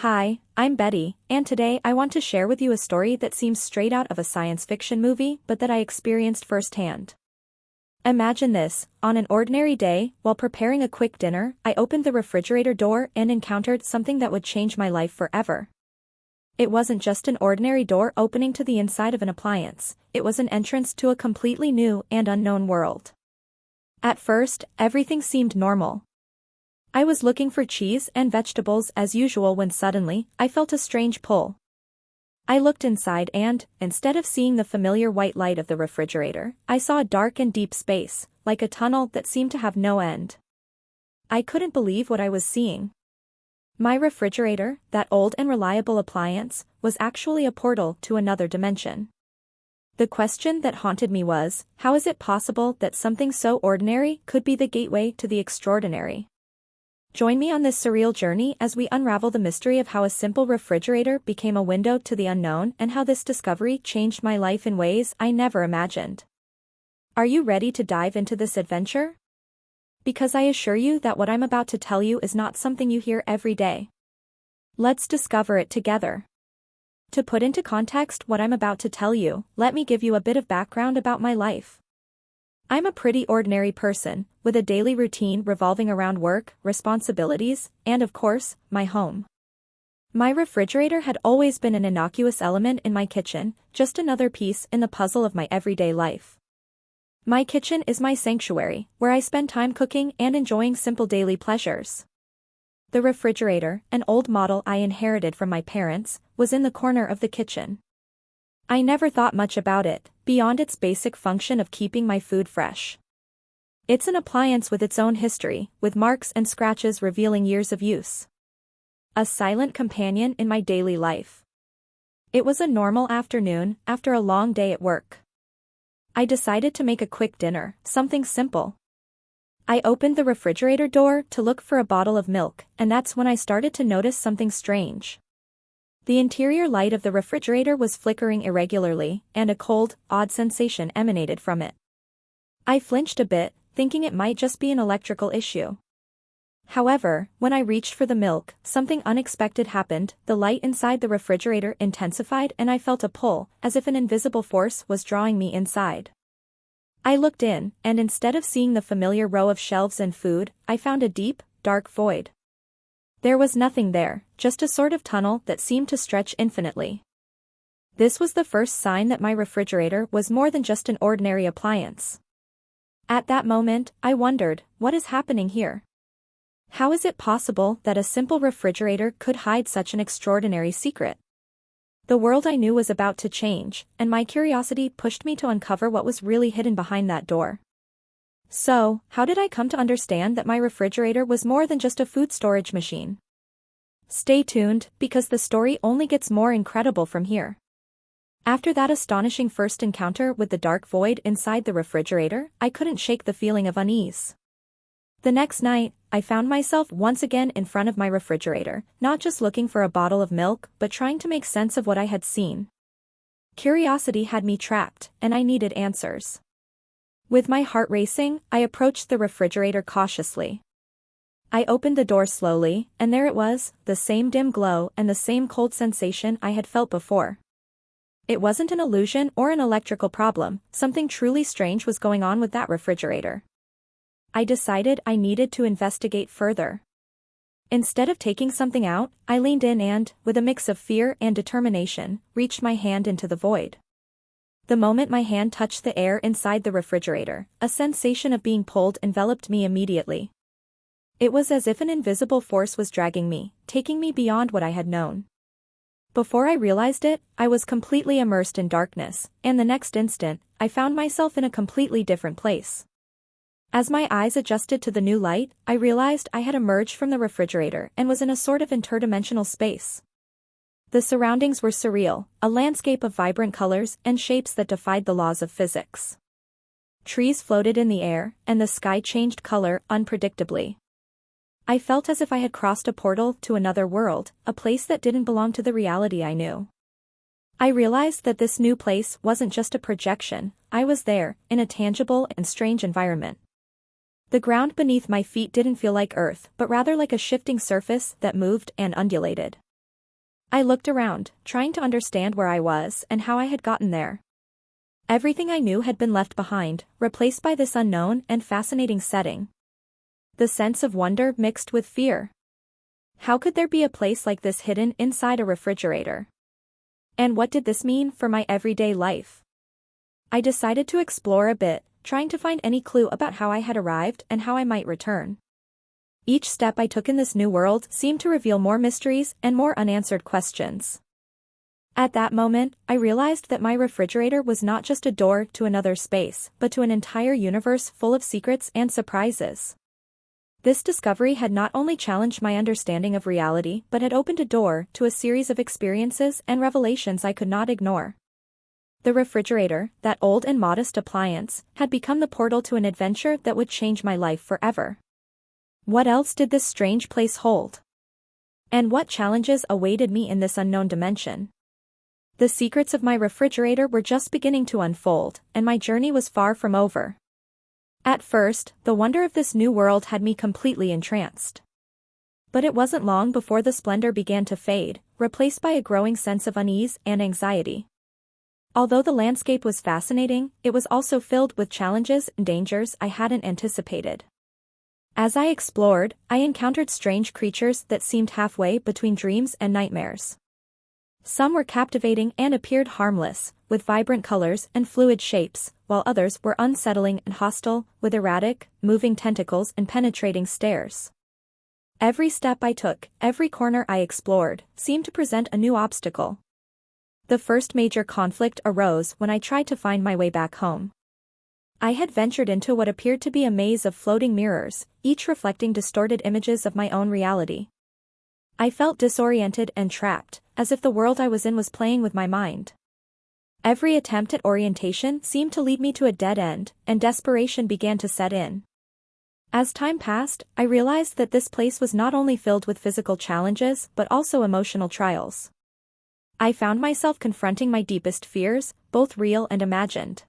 Hi, I'm Betty, and today I want to share with you a story that seems straight out of a science fiction movie but that I experienced firsthand. Imagine this: on an ordinary day, while preparing a quick dinner, I opened the refrigerator door and encountered something that would change my life forever. It wasn't just an ordinary door opening to the inside of an appliance, it was an entrance to a completely new and unknown world. At first, everything seemed normal. I was looking for cheese and vegetables as usual when suddenly, I felt a strange pull. I looked inside and, instead of seeing the familiar white light of the refrigerator, I saw a dark and deep space, like a tunnel that seemed to have no end. I couldn't believe what I was seeing. My refrigerator, that old and reliable appliance, was actually a portal to another dimension. The question that haunted me was, how is it possible that something so ordinary could be the gateway to the extraordinary? Join me on this surreal journey as we unravel the mystery of how a simple refrigerator became a window to the unknown and how this discovery changed my life in ways I never imagined. Are you ready to dive into this adventure? Because I assure you that what I'm about to tell you is not something you hear every day. Let's discover it together. To put into context what I'm about to tell you, let me give you a bit of background about my life. I'm a pretty ordinary person, with a daily routine revolving around work, responsibilities, and of course, my home. My refrigerator had always been an innocuous element in my kitchen, just another piece in the puzzle of my everyday life. My kitchen is my sanctuary, where I spend time cooking and enjoying simple daily pleasures. The refrigerator, an old model I inherited from my parents, was in the corner of the kitchen. I never thought much about it, beyond its basic function of keeping my food fresh. It's an appliance with its own history, with marks and scratches revealing years of use. A silent companion in my daily life. It was a normal afternoon, after a long day at work. I decided to make a quick dinner, something simple. I opened the refrigerator door to look for a bottle of milk, and that's when I started to notice something strange. The interior light of the refrigerator was flickering irregularly, and a cold, odd sensation emanated from it. I flinched a bit, thinking it might just be an electrical issue. However, when I reached for the milk, something unexpected happened. The light inside the refrigerator intensified and I felt a pull, as if an invisible force was drawing me inside. I looked in, and instead of seeing the familiar row of shelves and food, I found a deep, dark void. There was nothing there, just a sort of tunnel that seemed to stretch infinitely. This was the first sign that my refrigerator was more than just an ordinary appliance. At that moment, I wondered, what is happening here? How is it possible that a simple refrigerator could hide such an extraordinary secret? The world I knew was about to change, and my curiosity pushed me to uncover what was really hidden behind that door. So, how did I come to understand that my refrigerator was more than just a food storage machine? Stay tuned, because the story only gets more incredible from here. After that astonishing first encounter with the dark void inside the refrigerator, I couldn't shake the feeling of unease. The next night, I found myself once again in front of my refrigerator, not just looking for a bottle of milk, but trying to make sense of what I had seen. Curiosity had me trapped, and I needed answers. With my heart racing, I approached the refrigerator cautiously. I opened the door slowly, and there it was, the same dim glow and the same cold sensation I had felt before. It wasn't an illusion or an electrical problem, something truly strange was going on with that refrigerator. I decided I needed to investigate further. Instead of taking something out, I leaned in and, with a mix of fear and determination, reached my hand into the void. The moment my hand touched the air inside the refrigerator, a sensation of being pulled enveloped me immediately. It was as if an invisible force was dragging me, taking me beyond what I had known. Before I realized it, I was completely immersed in darkness, and the next instant, I found myself in a completely different place. As my eyes adjusted to the new light, I realized I had emerged from the refrigerator and was in a sort of interdimensional space. The surroundings were surreal, a landscape of vibrant colors and shapes that defied the laws of physics. Trees floated in the air, and the sky changed color unpredictably. I felt as if I had crossed a portal to another world, a place that didn't belong to the reality I knew. I realized that this new place wasn't just a projection, I was there, in a tangible and strange environment. The ground beneath my feet didn't feel like earth, but rather like a shifting surface that moved and undulated. I looked around, trying to understand where I was and how I had gotten there. Everything I knew had been left behind, replaced by this unknown and fascinating setting. The sense of wonder mixed with fear. How could there be a place like this hidden inside a refrigerator? And what did this mean for my everyday life? I decided to explore a bit, trying to find any clue about how I had arrived and how I might return. Each step I took in this new world seemed to reveal more mysteries and more unanswered questions. At that moment, I realized that my refrigerator was not just a door to another space, but to an entire universe full of secrets and surprises. This discovery had not only challenged my understanding of reality but had opened a door to a series of experiences and revelations I could not ignore. The refrigerator, that old and modest appliance, had become the portal to an adventure that would change my life forever. What else did this strange place hold? And what challenges awaited me in this unknown dimension? The secrets of my refrigerator were just beginning to unfold, and my journey was far from over. At first, the wonder of this new world had me completely entranced. But it wasn't long before the splendor began to fade, replaced by a growing sense of unease and anxiety. Although the landscape was fascinating, it was also filled with challenges and dangers I hadn't anticipated. As I explored, I encountered strange creatures that seemed halfway between dreams and nightmares. Some were captivating and appeared harmless, with vibrant colors and fluid shapes, while others were unsettling and hostile, with erratic, moving tentacles and penetrating stares. Every step I took, every corner I explored, seemed to present a new obstacle. The first major conflict arose when I tried to find my way back home. I had ventured into what appeared to be a maze of floating mirrors, each reflecting distorted images of my own reality. I felt disoriented and trapped, as if the world I was in was playing with my mind. Every attempt at orientation seemed to lead me to a dead end, and desperation began to set in. As time passed, I realized that this place was not only filled with physical challenges but also emotional trials. I found myself confronting my deepest fears, both real and imagined.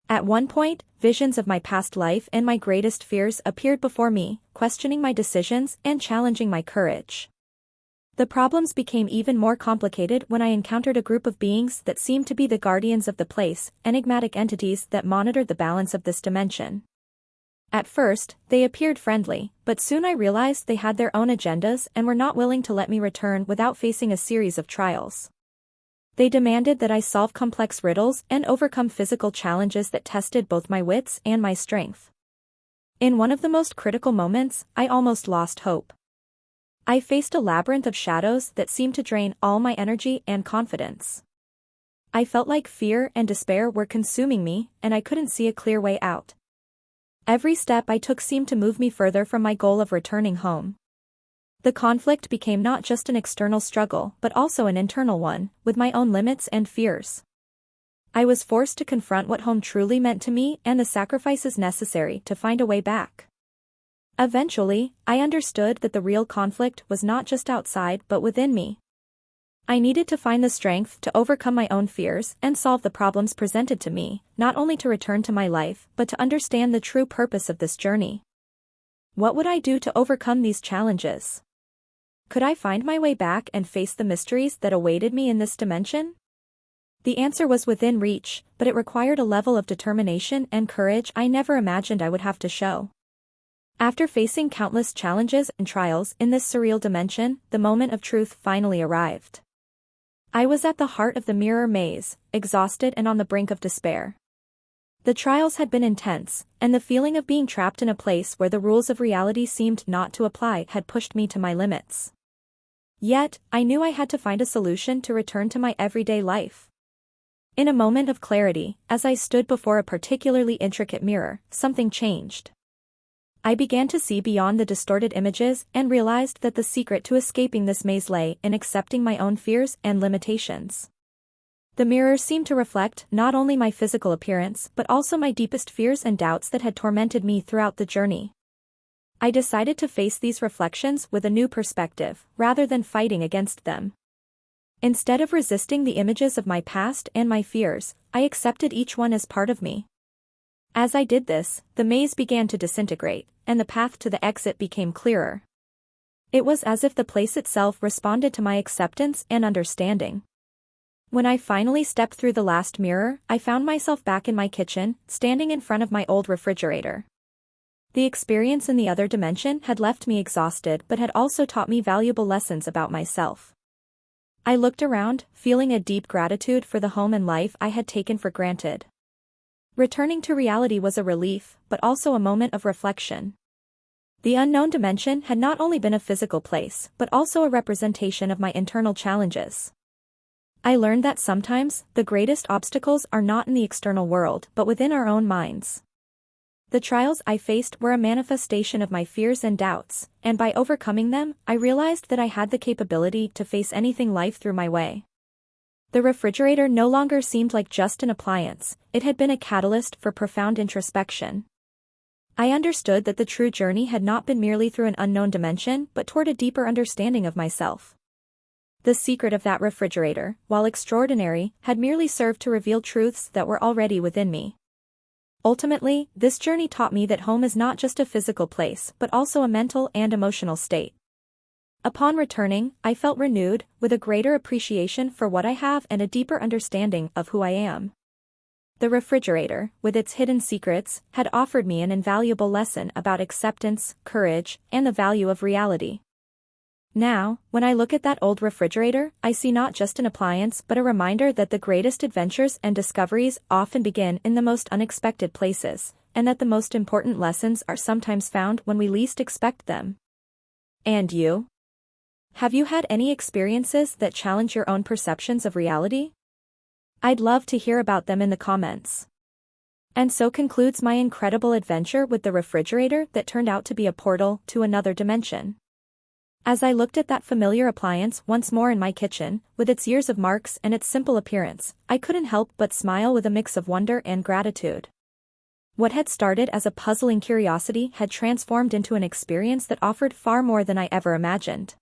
At one point, visions of my past life and my greatest fears appeared before me, questioning my decisions and challenging my courage. The problems became even more complicated when I encountered a group of beings that seemed to be the guardians of the place, enigmatic entities that monitored the balance of this dimension. At first, they appeared friendly, but soon I realized they had their own agendas and were not willing to let me return without facing a series of trials. They demanded that I solve complex riddles and overcome physical challenges that tested both my wits and my strength. In one of the most critical moments, I almost lost hope. I faced a labyrinth of shadows that seemed to drain all my energy and confidence. I felt like fear and despair were consuming me, and I couldn't see a clear way out. Every step I took seemed to move me further from my goal of returning home. The conflict became not just an external struggle but also an internal one, with my own limits and fears. I was forced to confront what home truly meant to me and the sacrifices necessary to find a way back. Eventually, I understood that the real conflict was not just outside but within me. I needed to find the strength to overcome my own fears and solve the problems presented to me, not only to return to my life but to understand the true purpose of this journey. What would I do to overcome these challenges? Could I find my way back and face the mysteries that awaited me in this dimension? The answer was within reach, but it required a level of determination and courage I never imagined I would have to show. After facing countless challenges and trials in this surreal dimension, the moment of truth finally arrived. I was at the heart of the mirror maze, exhausted and on the brink of despair. The trials had been intense, and the feeling of being trapped in a place where the rules of reality seemed not to apply had pushed me to my limits. Yet, I knew I had to find a solution to return to my everyday life. In a moment of clarity, as I stood before a particularly intricate mirror, something changed. I began to see beyond the distorted images and realized that the secret to escaping this maze lay in accepting my own fears and limitations. The mirror seemed to reflect not only my physical appearance but also my deepest fears and doubts that had tormented me throughout the journey. I decided to face these reflections with a new perspective, rather than fighting against them. Instead of resisting the images of my past and my fears, I accepted each one as part of me. As I did this, the maze began to disintegrate, and the path to the exit became clearer. It was as if the place itself responded to my acceptance and understanding. When I finally stepped through the last mirror, I found myself back in my kitchen, standing in front of my old refrigerator. The experience in the other dimension had left me exhausted but had also taught me valuable lessons about myself. I looked around, feeling a deep gratitude for the home and life I had taken for granted. Returning to reality was a relief, but also a moment of reflection. The unknown dimension had not only been a physical place, but also a representation of my internal challenges. I learned that sometimes, the greatest obstacles are not in the external world but within our own minds. The trials I faced were a manifestation of my fears and doubts, and by overcoming them, I realized that I had the capability to face anything life threw my way. The refrigerator no longer seemed like just an appliance, it had been a catalyst for profound introspection. I understood that the true journey had not been merely through an unknown dimension but toward a deeper understanding of myself. The secret of that refrigerator, while extraordinary, had merely served to reveal truths that were already within me. Ultimately, this journey taught me that home is not just a physical place but also a mental and emotional state. Upon returning, I felt renewed, with a greater appreciation for what I have and a deeper understanding of who I am. The refrigerator, with its hidden secrets, had offered me an invaluable lesson about acceptance, courage, and the value of reality. Now, when I look at that old refrigerator, I see not just an appliance but a reminder that the greatest adventures and discoveries often begin in the most unexpected places, and that the most important lessons are sometimes found when we least expect them. And you? Have you had any experiences that challenge your own perceptions of reality? I'd love to hear about them in the comments. And so concludes my incredible adventure with the refrigerator that turned out to be a portal to another dimension. As I looked at that familiar appliance once more in my kitchen, with its years of marks and its simple appearance, I couldn't help but smile with a mix of wonder and gratitude. What had started as a puzzling curiosity had transformed into an experience that offered far more than I ever imagined.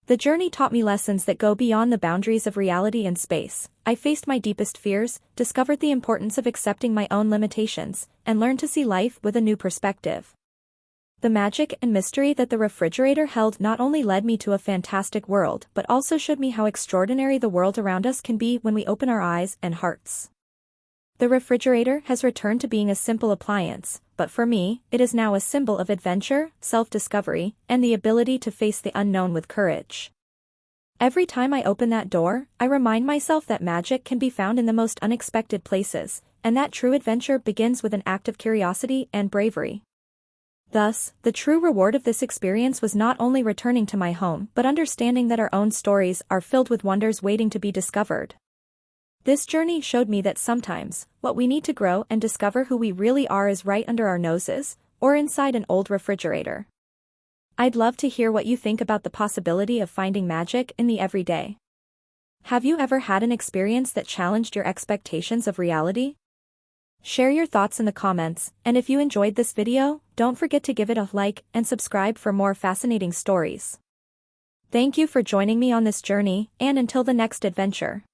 The journey taught me lessons that go beyond the boundaries of reality and space. I faced my deepest fears, discovered the importance of accepting my own limitations, and learned to see life with a new perspective. The magic and mystery that the refrigerator held not only led me to a fantastic world but also showed me how extraordinary the world around us can be when we open our eyes and hearts. The refrigerator has returned to being a simple appliance, but for me, it is now a symbol of adventure, self-discovery, and the ability to face the unknown with courage. Every time I open that door, I remind myself that magic can be found in the most unexpected places, and that true adventure begins with an act of curiosity and bravery. Thus, the true reward of this experience was not only returning to my home but understanding that our own stories are filled with wonders waiting to be discovered. This journey showed me that sometimes, what we need to grow and discover who we really are is right under our noses, or inside an old refrigerator. I'd love to hear what you think about the possibility of finding magic in the everyday. Have you ever had an experience that challenged your expectations of reality? Share your thoughts in the comments, and if you enjoyed this video, don't forget to give it a like and subscribe for more fascinating stories. Thank you for joining me on this journey, and until the next adventure.